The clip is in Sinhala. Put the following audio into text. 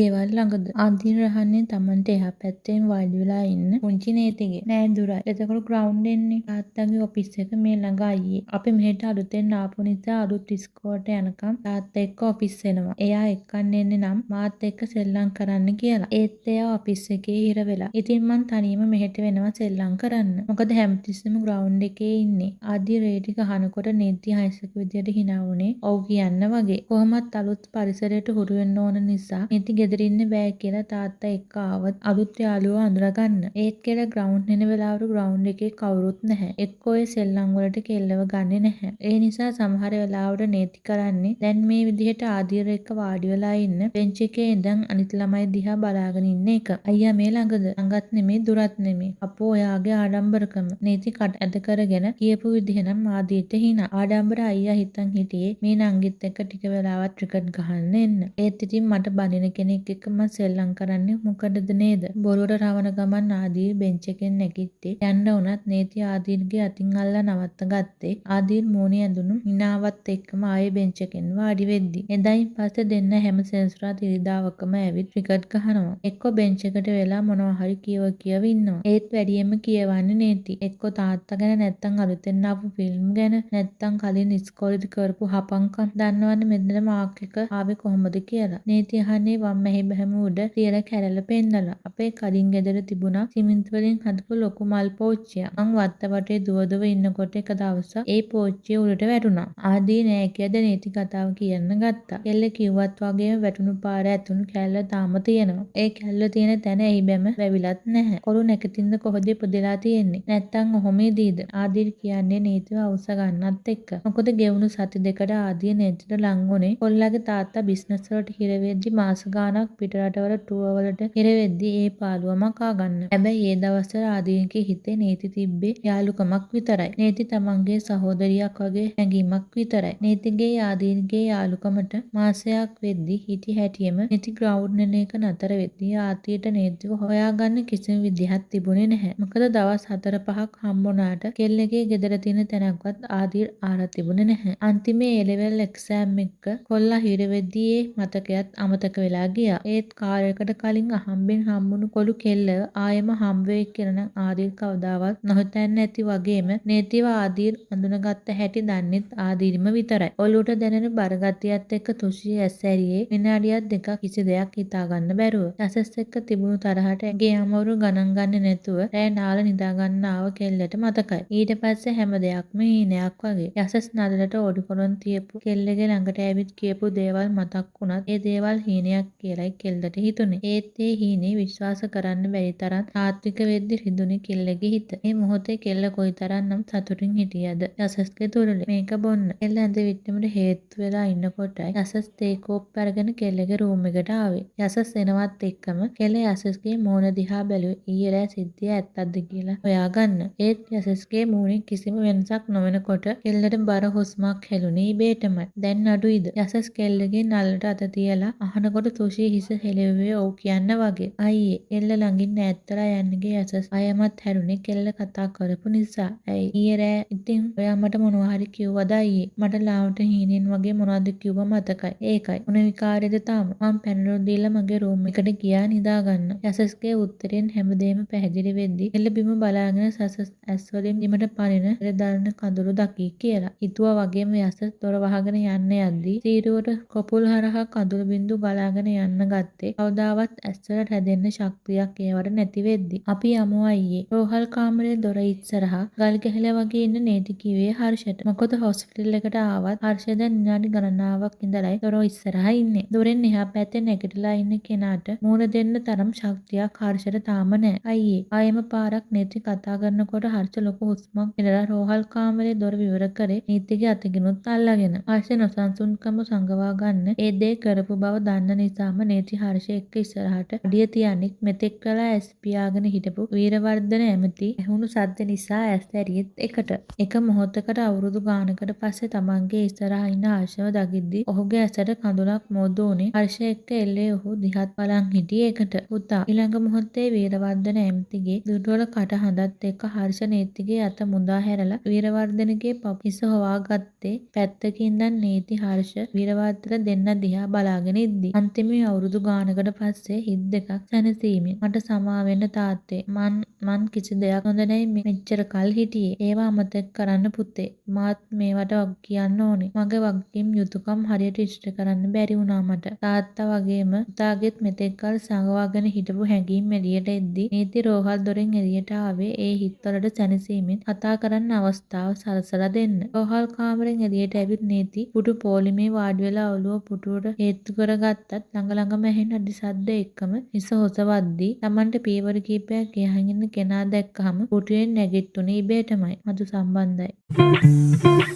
ගෙවල් ළඟද ආදීන් රහන්නේ Tamanට එහා පැත්තෙන් වාඩි වෙලා ඉන්න පුංචි නේතිගේ නෑ දුරයි. එතකොට ග්‍රවුන්ඩ් එන්නේ තාත්තගේ ඔෆිස් එක මේ ළඟ අයියේ. අපි මෙහෙට අලුතෙන් ආපු නිසා අලුත් ඉස්කෝලේට යනකම් තාත්තා එක්ක ඔෆිස් එනවා. එයා එක්කන් එන්නේ නම් මාත් එක්ක සෙල්ලම් කරන්න කියලා. ඒත් එයා ඔෆිස් එකේ හිර වෙලා. ඉතින් මං තනියම මෙහෙට වෙනවා සෙල්ලම් කරන්න. මොකද හැමතිස්සෙම ග්‍රවුන්ඩ් එකේ ඉන්නේ. ආදී රේටි ගහනකොට නේති හයිසක විදියට hina වුණේ. ඔව් කියන්න වගේ. කොහොමත් අලුත් පරිසරයට හුරු වෙන්න ඕන නිසා නේති ගෙදර ඉන්න බෑ කියලා තාත්තා එක්ක ආවත් අලුත් යාළුවෝ අඳුරගන්න. ඒත් කියලා ග්‍රවුන්ඩ් එන වෙලාවට ග්‍රවුන්ඩ් එකේ කවුරුත් නැහැ. එක්කෝ ඒ සෙල්ලම් වලට කෙල්ලව ගන්නෙ නැහැ. ඒ නිසා සමහර වෙලාවට නේති කරන්නේ දැන් මේ විදිහට ආදීර එක්ක වාඩි වෙලා ඉන්න බෙන්ච් එකේ ඉඳන් අනිත් ළමයි දිහා බලාගෙන ඉන්න එක. අයියා මේ ළඟද? ළඟත් නෙමෙයි දුරත් නෙමෙයි. අපෝ ඔයාගේ ආඩම්බරකම. නේති කට ඇද කරගෙන කියපු විදිහ නම් ආදීට hina. ආඩම්බර අයියා හිතන් හිටියේ මේ නංගිත් එක්ක ටික වෙලාවක් ක්‍රිකට් ගහන්න එන්න. ඒත් ඉතින් මට බනින කෙනෙක් එක්ක මම සෙල්ලම් කරන්නේ මොකටද නේද? බොරුවට රවණ ගමන් ආදී බෙන්ච් එකෙන් නැගිට්ටේ. යන්න උනත් නේති ආදීර්ගේ අතින් අල්ලා නවත්ත ගත්තේ. ආදීර් මූණේ ඇඳුණු හිනාවත් එක්කම ආයේ බෙන්ච් එකෙන් වාඩි වෙද්දි. එදායින් පස්සේ දෙන්න හැම සෙන්සුරාදා ඉරිදාවකම ඇවිත් ක්‍රිකට් ගහනවා. එක්ක බෙන්ච් එකට වෙලා මොනවා හරි කියව ඉන්නවා. ඒත් වැඩියෙන්ම කියවන්නේ නේති. එක්ක තාත්තා ගැන නැත්තම් අලුතෙන් ආපු ෆිල්ම් ගැන නැත්තම් කලින් ඉස්කෝලේදී කරපු හපංකම් දන්නවන්නේ මෙතන මාක් එක ආවේ කොහොමද කියලා. නේති අහන්නේ වම් මැහි බැහැම උඩ තියලා කැරල පෙන්නලා. අපේ කලින් ගෙදර තිබුණා සිමෙන්ති වලින් හදපු ලොකු මල් පෝච්චියක්. මං වත්ත වටේ දුවදුව ඉන්නකොට එක දවසක් ඒ පෝච්චිය උඩට වැටුණා. ආදී නෑ කියද නේති කතාව කියන්න ගත්තා. කෙල්ල කිව්වත් වගේම වැටුණු පාර ඇතුණු කැල්ල තාම තියෙනවා. ඒ කැල්ල තියෙන තැන එහි බැම වැවිලත් නැහැ. කොළු නැකතින්ද කොහොද ඉපදලා තියෙන්නේ? නැත්තම් ඔහොමදීද? ආදීර් කියන්නේ නේතිව අවුස්ස ගන්නත් එක්ක. මොකද ගෙවුණු සති දෙකට ආදී නේතිට ලං වුණේ කොල්ලගේ තාත්තා බිස්නස් වලට හිර වෙද්දි මාස ගාණක් පිට රටවල ටුවර් වලට හිර වෙද්දි ඒ පාළුවම කා ගන්න. හැබැයි ඒ දවස්වල ආදීන්ගේ හිතේ නේති තිබ්බේ යාළුකමක් විතරයි. නේති තමන්ගේ සහෝදරියක් වගේ හැඟීමක් විතරයි. නේතිගේ ආදීන්ගේ යාළුකමට මාසයක් වෙද්දි හිටි හැටියෙම නේති ග්‍රවුන්ඩ් එන එක නතර වෙද්දි ආතියට නේතිව හොයාගන්න කිසිම විදිහක් තිබුණේ නැහැ. මොකද දවස් 4-5ක් හම්බුණාට කෙල්ලගේ ගෙදර තියෙන තැනක්වත් ආදීර් ආලා තිබුණේ නැහැ. අන්තිමේ ඒ ලෙවල් එක්සෑම් එක කොල්ලා හිර වෙද්දි ඒ මතකයත් අමතක වෙලා ගියා. ඒත් කාලයකට කලින් අහම්බෙන් හම්බුණු කොළු කෙල්ලව ආයෙම හම්බ වෙයි කියලා නම් ආදීර් කවදාවත් නොහිතන්නේ නැති වගේම නේතිව ආදීර් අඳුනගත්ත හැටි දන්නෙත් ආදීර්ම විතරයි. ඔලුවට දැනෙන බරගතියත් එක්ක තුෂී ඇස් ඇරියේ විනාඩියක් දෙකක් කිසි දෙයක් හිතාගන්න බැරුව. යසස් එක්ක තිබුණු තරහට ඇගේ අමවරු ගණන් ගන්නේ නැතුව රෑ නාලා නිදාගන්න ආව කෙල්ලට මතකයි. ඊට පස්සේ හැම දෙයක්ම හීනයක් වගේ. යසස් නදලට ඔඩිකොලොන් තියපු කෙල්ලගේ ළඟට ඇවිත් කියපු දේවල් මතක් වුණත් ඒ දේවල් හීනයක් කියලයි කෙල්ලට හිතුනේ. ඒත් ඒ හීනේ විශ්වාස කරන්න බැරි තරම් තාත්වික වෙද්දි රිදුනේ කෙල්ලගේ හිත. මේ මොහොතේ කෙල්ල කොයිතරම්නම් සතුටින් හිටියද යසස්ගේ තුරුලේ. මේක බොන්න. කෙල්ල ඇඳ විට්ටමට හේතු වෙලා ඉන්නකොටයි යසස් තේ කෝප්ප අරගෙන කෙල්ලගේ රූම් එකට ආවේ. යසස් එනවත් එක්කම කෙල්ල යසස්ගේ මූණ දිහා බැලුවේ ඊයේ රෑ සිද්ධිය ඇත්තක්ද කියලා හොයාගන්න. ඒත් යසස්ගේ මූණේ කිසිම වෙනසක් නොවෙනකොට කෙල්ලට බර හුස්මක් හෙළුනේ ඉබේටමයි. දැන් අඩුයිද? යසස් කෙල්ලගේ නළලට අත තියලා අහනකොට තුෂී හිස හෙලෙව්වේ ඔව් කියන්න වගේ. අයියේ කෙල්ල ළඟින් ඈත්ලා යන්නගේ යසස් අයමත් හැරුනේ කෙල්ල කතා කරපු නිසා. ඇයි ඊයේ රෑ ඉතින් ඔයා මට මොනවා හරි කිව්වද අයියේ? මට ලාවට හීනෙන් වගේ මොනවද කිව්ව මතකයි. ඒකයි. මොන විකාරෙද තාම? මං පැනලෝ දීලා මගේ රූම් එකට ගියා නිදාගන්න. යසස්ගේ උත්තරෙන් හැමදේම පැහැදිලි වෙද්දි කෙල්ල බිම බලාගෙන යසස් ඇස් වලින් බිමට පනින දරන කඳුළු දකි කියලා. හිතුවා වගේම යසස් දොර වහගෙන යන්න යද්දි සීරුවට කොපුල් හරහා කඳුළු බින්දු ගලාගෙන යන්න ගත්තේ. කවදාවත් ඇස්වල රැඳෙන්න ශක්තියක් ඒවට නැති වෙද්දි. අපි යමු අයියේ. රෝහල් කාමරේ දොර ඉස්සරහා ගල් ගැහිලා වගේ ඉන්න නේති කිව්වේ හර්ෂට. මොකද හොස්පිටල් එකට ආවත් හර්ෂ දැන් විනාඩි ගණනාවක් ඉඳලයි දොර ඉස්සරහා ඉන්නේ. දොරෙන් එහා පැත්තේ නැගිටලා ඉන්න කෙනාට මූණ දෙන්න තරම් ශක්තියක් හර්ෂට තාම නැහැ. අයියේ ආයෙම පාරක් නේති කතා කරනකොට හර්ෂ ලොකු හුස්මක් ගෙනලා රෝහල් කාමරේ දොර විවර කරේ නීතිගේ අතකිනුත් අල්ලගෙන. හර්ෂ නොසන්සුන්කම සංගවා ගන්න ඒ දේ කරපු බව දන්න නිසාම නේති හර්ෂ එක්ක ඉස්සරහට අඩිය තියන්නේ මෙතෙක් කළා ඇස් පියාගෙන හිටපු වීරවර්ධන ඇමති ඇහුණු සද්ද නිසා ඇස් ඇරියෙත් එකට. එක මොහොතකට අවුරුදු ගානකට පස්සේ තමන්ගේ ඉස්සරහා ඉන්න හර්ෂව දකිද්දි ඔහුගේ ඇසට කඳුලක් මෝදු වුණේ. හර්ෂ එක්ක එල්ලේ ඔහු දිහත් බලන් හිටියේ එකට. පුතා ඊළඟ මොහොතේ වීරවර්ධන ඇමතිගේ දුර්වල කට හඳත් එක්ක හර්ෂ නීතිගේ අත මුදා හැරලා වීරවර්ධනගේ හිස හොවාගත්තේ පැත්තකින් දැන් නීති හර්ෂ වීරවර්ධන දෙන්න දිහා බලාගෙන ඉද්දි. අන්තිමේ අවුරුදු ගානකට පස්සේ හිත් දෙකක් සැනසීමෙන් "මට සමා වෙන්න තාත්තේ. මන් කිසි දෙයක් නොදැනයි මෙච්චර කල් හිටියේ. ඒවා අමතක කරන්න පුතේ. මාත් මේවට වග කියන්න ඕනේ. මගේ වගකීම් යුතුකම් හරියට ඉෂ්ට කරන්න බැරි වුණා මට. තාත්තා වගේම පුතාගෙත් මෙතෙක් කල් සඟවාගෙන හිටපු හැඟීම් එළියට එද්දි නීති රෝහල් දොරෙන් එළියට ආවේ ඒ හිත්වලට සැනසීමෙන් කතා කරන්න අවස්ථාව සලසලා දෙන්න. රෝහල් කාමරෙන් එළියට ඇවිත් නීති පුටු පෝලිමේ වාඩි වෙලා ඔළුව පුටුවට හේතු කරගත්තත් ළඟ ළඟම ඇහෙන අඩි සද්ද එක්කම හිස ඔසවද්දී Tamanට පියවර කිහිපයක් එහාගෙන ඉන්න කෙනා දැක්කහම පුටුවෙන් නැගිට්ටුනේ ඉබේටමයි. මතු සම්බන්ධයි.